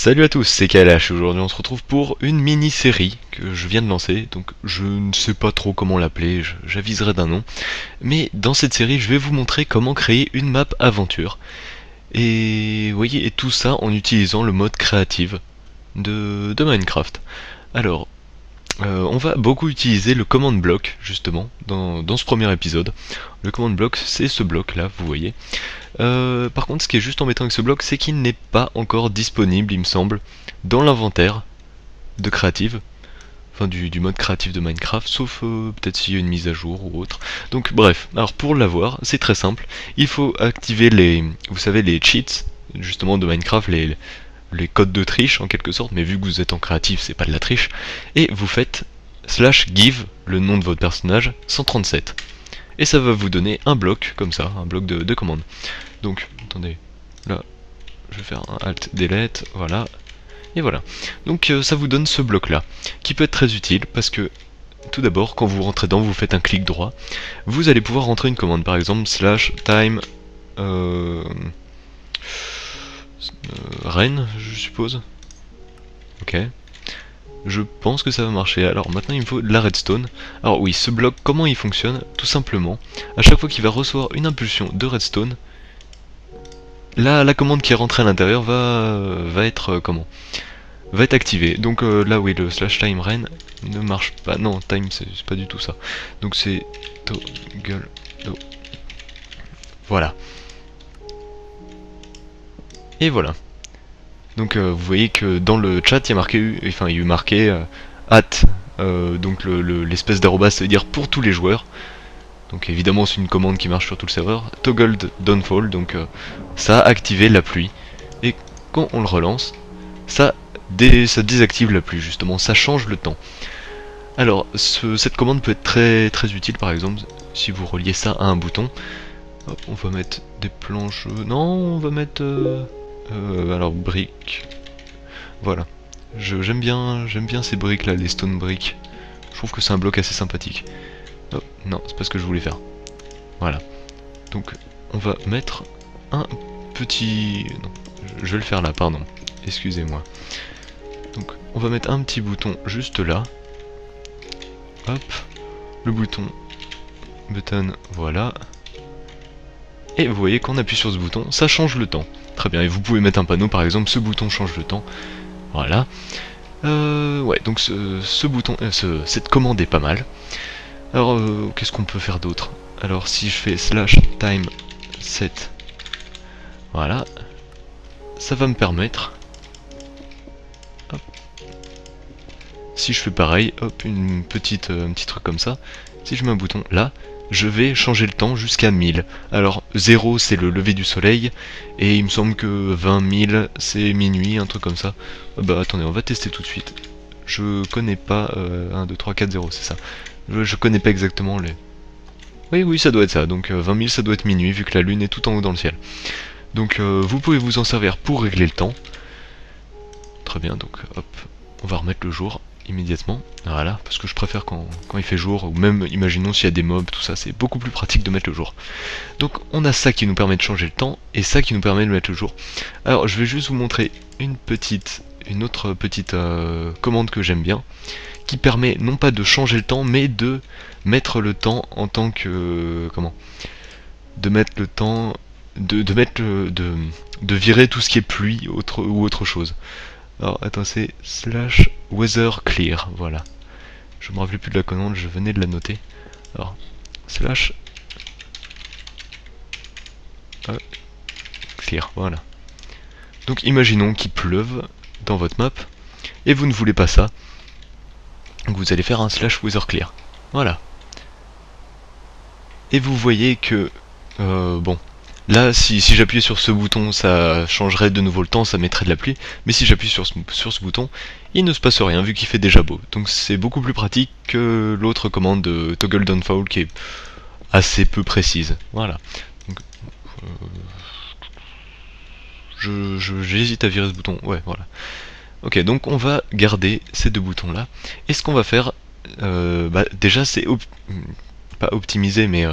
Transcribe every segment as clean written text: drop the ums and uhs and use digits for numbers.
Salut à tous, c'est KLH. Aujourd'hui on se retrouve pour une mini-série que je viens de lancer, donc je ne sais pas trop comment l'appeler, j'aviserai d'un nom. Mais dans cette série je vais vous montrer comment créer une map aventure. Et vous voyez, et tout ça en utilisant le mode créative de Minecraft. Alors, on va beaucoup utiliser le command block justement dans ce premier épisode. Le command block c'est ce bloc là, vous voyez. Par contre, ce qui est juste embêtant avec ce bloc, c'est qu'il n'est pas encore disponible, il me semble, dans l'inventaire de créative, enfin du mode créatif de Minecraft, sauf peut-être s'il y a une mise à jour ou autre. Donc bref, alors pour l'avoir, c'est très simple, il faut activer vous savez, les cheats, justement de Minecraft, les codes de triche en quelque sorte, mais vu que vous êtes en créatif, c'est pas de la triche, et vous faites /give, le nom de votre personnage, 137. Et ça va vous donner un bloc comme ça, un bloc de commande. Donc, attendez, là, je vais faire un Alt Delete, voilà, et voilà. Donc ça vous donne ce bloc là, qui peut être très utile parce que, tout d'abord, quand vous rentrez dedans, vous faites un clic droit, vous allez pouvoir rentrer une commande, par exemple, /time rain, je suppose. Ok. Je pense que ça va marcher. Alors maintenant il me faut de la redstone. Alors oui, ce bloc, comment il fonctionne? Tout simplement, à chaque fois qu'il va recevoir une impulsion de redstone, là, la commande qui est rentrée à l'intérieur va être comment? Va être activée. Donc là oui, le /time rain ne marche pas. Non, time c'est pas du tout ça. Donc c'est toggle do. Voilà. Et voilà. Donc vous voyez que dans le chat il y a marqué, enfin il y a eu marqué at, donc l'espèce d'arrobas, ça veut dire pour tous les joueurs. Donc évidemment c'est une commande qui marche sur tout le serveur. Toggle downfall, donc ça a activé la pluie. Et quand on le relance, ça désactive la pluie justement, ça change le temps. Alors cette commande peut être très utile, par exemple si vous reliez ça à un bouton. Hop, on va mettre des planches, non on va mettre alors briques, voilà. J'aime bien ces briques là, les stone bricks. Je trouve que c'est un bloc assez sympathique. Oh, non, c'est pas ce que je voulais faire. Voilà. Donc on va mettre un petit... Non, je vais le faire là, pardon. Excusez-moi. Donc on va mettre un petit bouton juste là. Hop. Le bouton. Voilà. Et vous voyez qu'on appuie sur ce bouton, ça change le temps. Très bien, et vous pouvez mettre un panneau par exemple, ce bouton change le temps. Voilà. Ouais, donc ce bouton, cette commande est pas mal. Alors, qu'est-ce qu'on peut faire d'autre? Alors, si je fais /time set, voilà, ça va me permettre. Hop. Si je fais pareil, hop, un petit truc comme ça. Si je mets un bouton là, je vais changer le temps jusqu'à 1000. Alors 0 c'est le lever du soleil, et il me semble que 20 000 c'est minuit, un truc comme ça. Bah attendez, on va tester tout de suite. Je connais pas 1, 2, 3, 4, 0, c'est ça. Je connais pas exactement les... Oui, ça doit être ça, donc 20 000 ça doit être minuit, vu que la lune est tout en haut dans le ciel. Donc vous pouvez vous en servir pour régler le temps. Très bien, donc hop, on va remettre le jour immédiatement, voilà, parce que je préfère quand il fait jour, ou même imaginons s'il y a des mobs, tout ça, c'est beaucoup plus pratique de mettre le jour. Donc on a ça qui nous permet de changer le temps, et ça qui nous permet de mettre le jour. Alors je vais juste vous montrer une autre petite commande que j'aime bien, qui permet non pas de changer le temps, mais de mettre le temps en tant que... comment? De mettre le temps... de virer tout ce qui est pluie ou autre chose. Alors attends, c'est /weather clear, voilà. Je me rappelais plus de la commande, je venais de la noter. Alors, /clear, voilà. Donc imaginons qu'il pleuve dans votre map, et vous ne voulez pas ça. Donc vous allez faire un /weather clear, voilà. Et vous voyez que, bon, là, si j'appuyais sur ce bouton, ça changerait de nouveau le temps, ça mettrait de la pluie. Mais si j'appuie sur ce bouton, il ne se passe rien, vu qu'il fait déjà beau. Donc c'est beaucoup plus pratique que l'autre commande de toggle downfall, qui est assez peu précise. Voilà. Donc, j'hésite à virer ce bouton. Ouais, voilà. Ok, donc on va garder ces deux boutons-là. Et ce qu'on va faire, déjà c'est... pas optimiser, mais...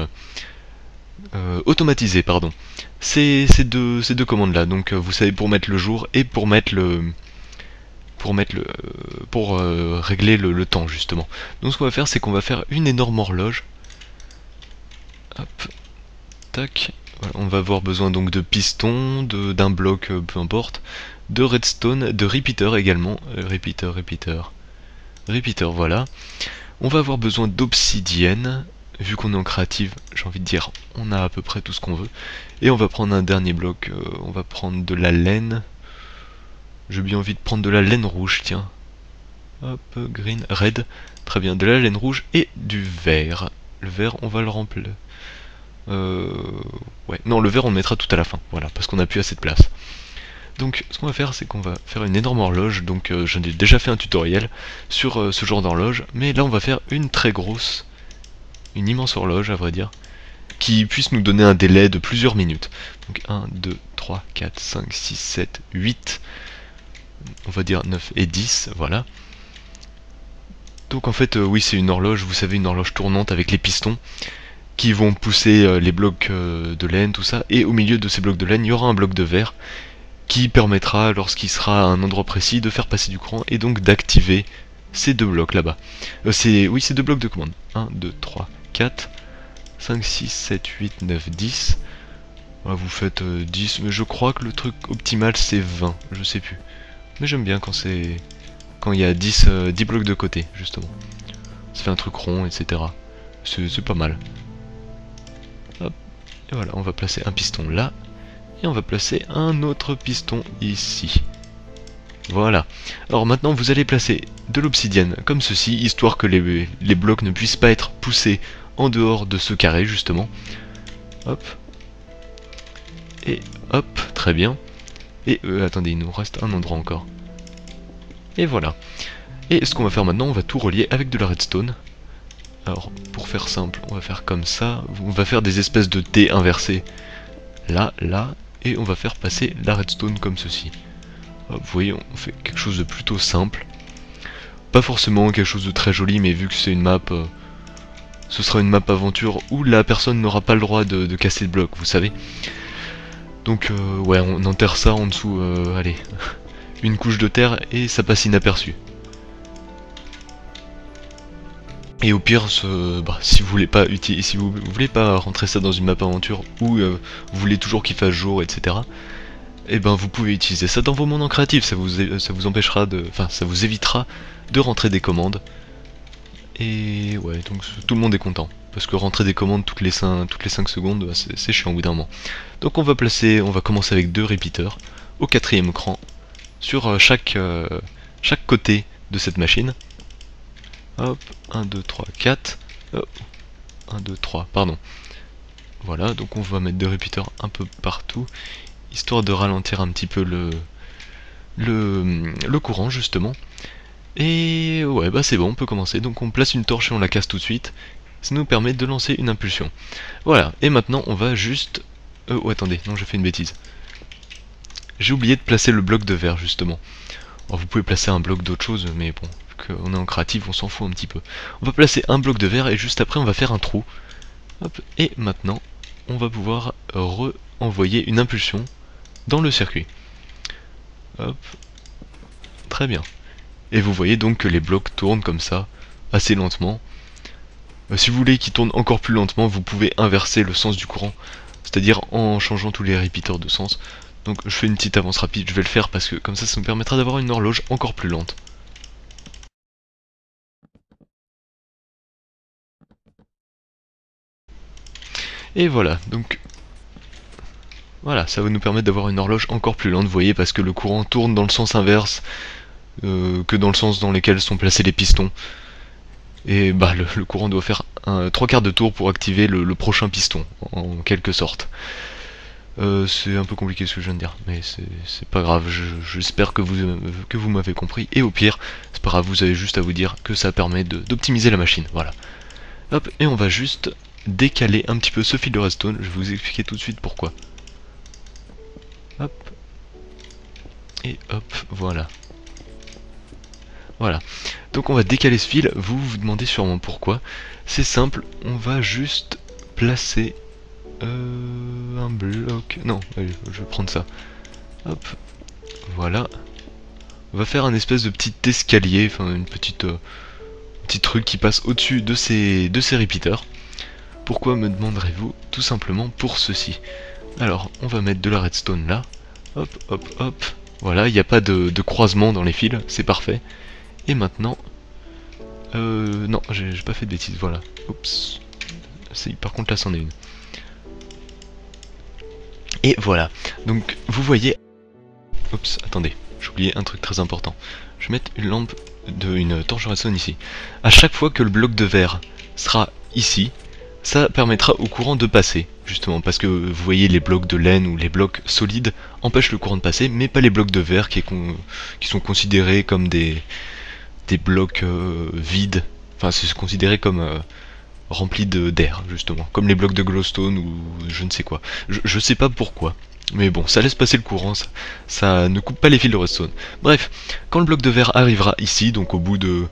automatiser, pardon. Ces deux commandes là, donc vous savez, pour mettre le jour et pour mettre pour mettre régler le temps justement. Donc ce qu'on va faire, c'est qu'on va faire une énorme horloge. Hop, tac. Voilà, on va avoir besoin donc de pistons, d'un bloc, peu importe, de redstone, de repeater également. Repeater, voilà. On va avoir besoin d'obsidienne. Vu qu'on est en créative, j'ai envie de dire, on a à peu près tout ce qu'on veut. Et on va prendre un dernier bloc, on va prendre de la laine. J'ai bien envie de prendre de la laine rouge, tiens. Hop, green, red. Très bien, de la laine rouge et du vert. Le vert, on va le remplir. Ouais, non, le vert, on le mettra tout à la fin, voilà, parce qu'on n'a plus assez de place. Donc, ce qu'on va faire, c'est qu'on va faire une énorme horloge. Donc, j'en ai déjà fait un tutoriel sur ce genre d'horloge. Mais là, on va faire une très grosse, une immense horloge, à vrai dire, qui puisse nous donner un délai de plusieurs minutes. Donc 1, 2, 3, 4, 5, 6, 7, 8, on va dire 9 et 10, voilà. Donc en fait, oui, c'est une horloge, vous savez, une horloge tournante avec les pistons qui vont pousser les blocs de laine, tout ça, et au milieu de ces blocs de laine, il y aura un bloc de verre qui permettra, lorsqu'il sera à un endroit précis, de faire passer du courant et donc d'activer ces deux blocs là-bas. Oui, ces deux blocs de commande. 1, 2, 3, 4, 5, 6, 7, 8, 9, 10. Voilà, vous faites 10, mais je crois que le truc optimal c'est 20, je sais plus. Mais j'aime bien quand c'est... quand il y a 10 blocs de côté, justement. Ça fait un truc rond, etc. C'est pas mal. Hop. Et voilà, on va placer un piston là. Et on va placer un autre piston ici. Voilà. Alors maintenant, vous allez placer de l'obsidienne comme ceci, histoire que les blocs ne puissent pas être poussés en dehors de ce carré, justement. Hop. Et hop, très bien. Et attendez, il nous reste un endroit encore. Et voilà. Et ce qu'on va faire maintenant, on va tout relier avec de la redstone. Alors, pour faire simple, on va faire comme ça. On va faire des espèces de T inversés. Là, là. Et on va faire passer la redstone comme ceci. Hop, vous voyez, on fait quelque chose de plutôt simple. Pas forcément quelque chose de très joli, mais vu que c'est une map... ce sera une map aventure où la personne n'aura pas le droit de casser le bloc, vous savez. Donc, ouais, on enterre ça en dessous, allez, une couche de terre et ça passe inaperçu. Et au pire, si vous voulez pas si vous voulez pas rentrer ça dans une map aventure ou vous voulez toujours qu'il fasse jour, etc. Et ben vous pouvez utiliser ça dans vos mondes en créatif. Ça vous empêchera de, enfin ça vous évitera de rentrer des commandes. Et ouais, donc tout le monde est content. Parce que rentrer des commandes toutes les 5 secondes, bah, c'est chiant au bout d'un moment. Donc on va commencer avec 2 repeaters au 4e cran sur chaque côté de cette machine. Hop, 1, 2, 3, 4. Oh, 1, 2, 3, pardon. Voilà, donc on va mettre 2 repeaters un peu partout, histoire de ralentir un petit peu le courant, justement. Et ouais, bah c'est bon, on peut commencer. Donc on place une torche et on la casse tout de suite. Ça nous permet de lancer une impulsion. Voilà, et maintenant on va juste... oh attendez, non j'ai fait une bêtise. J'ai oublié de placer le bloc de verre, justement. Alors, vous pouvez placer un bloc d'autre chose, mais bon, vu qu'on est en créatif, on s'en fout un petit peu. On va placer un bloc de verre et juste après on va faire un trou. Hop, et maintenant, on va pouvoir re-envoyer une impulsion dans le circuit. Hop, très bien. Et vous voyez donc que les blocs tournent comme ça, assez lentement. Si vous voulez qu'ils tournent encore plus lentement, vous pouvez inverser le sens du courant, c'est-à-dire en changeant tous les repeaters de sens. Donc je fais une petite avance rapide, je vais le faire parce que comme ça me permettra d'avoir une horloge encore plus lente. Et voilà, donc voilà, ça va nous permettre d'avoir une horloge encore plus lente, vous voyez, parce que le courant tourne dans le sens inverse que dans le sens dans lequel sont placés les pistons. Et bah le courant doit faire 3/4 de tour pour activer le prochain piston, en quelque sorte. C'est un peu compliqué ce que je viens de dire, mais c'est pas grave, j'espère que vous m'avez compris, et au pire, c'est pas grave, vous avez juste à vous dire que ça permet d'optimiser la machine, voilà. Hop, et on va juste décaler un petit peu ce fil de redstone, je vais vous expliquer tout de suite pourquoi. Hop, et hop, voilà. Voilà, donc on va décaler ce fil, vous vous demandez sûrement pourquoi. C'est simple, on va juste placer un bloc... Non, allez, je vais prendre ça. Hop, voilà. va faire un espèce de petit escalier, enfin une petite petit truc qui passe au-dessus de ces repeaters. Pourquoi me demanderez-vous? Tout simplement pour ceci. Alors, on va mettre de la redstone là. Hop, hop, hop. Voilà, il n'y a pas de croisement dans les fils, c'est parfait. Et maintenant... non, j'ai pas fait de bêtises, voilà. Oups. Par contre là, c'en est une. Et voilà. Donc, vous voyez... Oups, attendez. J'ai oublié un truc très important. Je vais mettre une lampe, une torche de redstone ici. À chaque fois que le bloc de verre sera ici, ça permettra au courant de passer, justement, parce que vous voyez les blocs de laine ou les blocs solides empêchent le courant de passer, mais pas les blocs de verre qui sont considérés comme des blocs vides, enfin c'est considéré comme remplis d'air, justement, comme les blocs de glowstone ou je ne sais quoi. Je sais pas pourquoi. Mais bon, ça laisse passer le courant, ça ne coupe pas les fils de redstone. Bref, quand le bloc de verre arrivera ici, donc au bout de...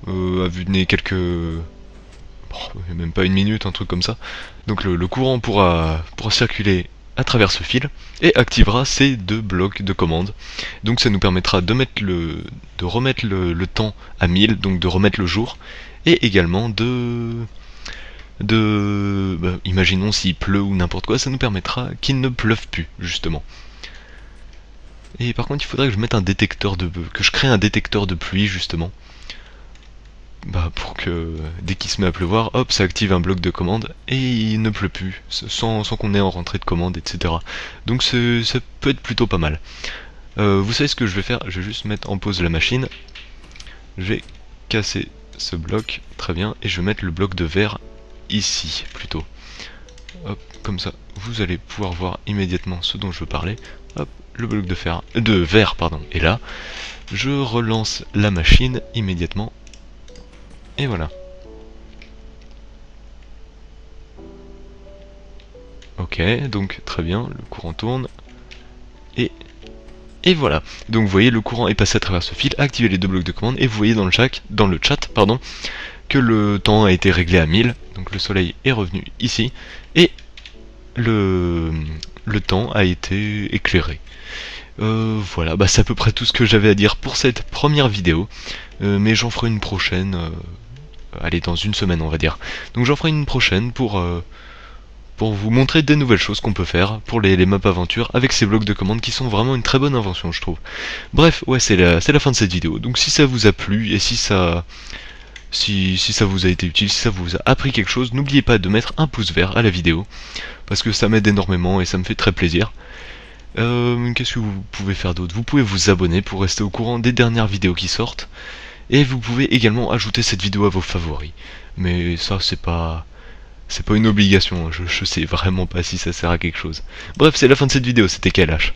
à vue de nez quelques... même pas une minute, un truc comme ça. Donc le courant pourra circuler à travers ce fil et activera ces deux blocs de commande. Donc ça nous permettra de remettre le temps à 1000, donc de remettre le jour, et également imaginons s'il pleut ou n'importe quoi, ça nous permettra qu'il ne pleuve plus, justement. Et par contre, il faudrait que je mette que je crée un détecteur de pluie, justement. Pour que dès qu'il se met à pleuvoir, hop, ça active un bloc de commande et il ne pleut plus, sans qu'on ait en rentrée de commande, etc. Donc ça peut être plutôt pas mal. Vous savez ce que je vais faire? Je vais juste mettre en pause la machine. Je vais casser ce bloc, très bien, et je vais mettre le bloc de verre ici, plutôt. Hop, comme ça, vous allez pouvoir voir immédiatement ce dont je veux parler. Hop, le bloc de verre, pardon, est là. Je relance la machine immédiatement. Et voilà. Ok, donc très bien, le courant tourne. Et voilà. Donc vous voyez, le courant est passé à travers ce fil, activé les deux blocs de commande, et vous voyez dans le chat, que le temps a été réglé à 1000. Donc le soleil est revenu ici, et le temps a été éclairé. Voilà, c'est à peu près tout ce que j'avais à dire pour cette première vidéo. Mais j'en ferai une prochaine... allez, dans une semaine on va dire. Donc j'en ferai une prochaine pour vous montrer des nouvelles choses qu'on peut faire pour les maps aventures avec ces blocs de commande qui sont vraiment une très bonne invention, je trouve. Bref, ouais, c'est la fin de cette vidéo. Donc si ça vous a plu et si ça vous a été utile, si ça vous a appris quelque chose, n'oubliez pas de mettre un pouce vert à la vidéo, parce que ça m'aide énormément et ça me fait très plaisir. Qu'est-ce que vous pouvez faire d'autre? Vous pouvez vous abonner pour rester au courant des dernières vidéos qui sortent. Et vous pouvez également ajouter cette vidéo à vos favoris. Mais ça, c'est pas une obligation, je sais vraiment pas si ça sert à quelque chose. Bref, c'est la fin de cette vidéo, c'était KLH.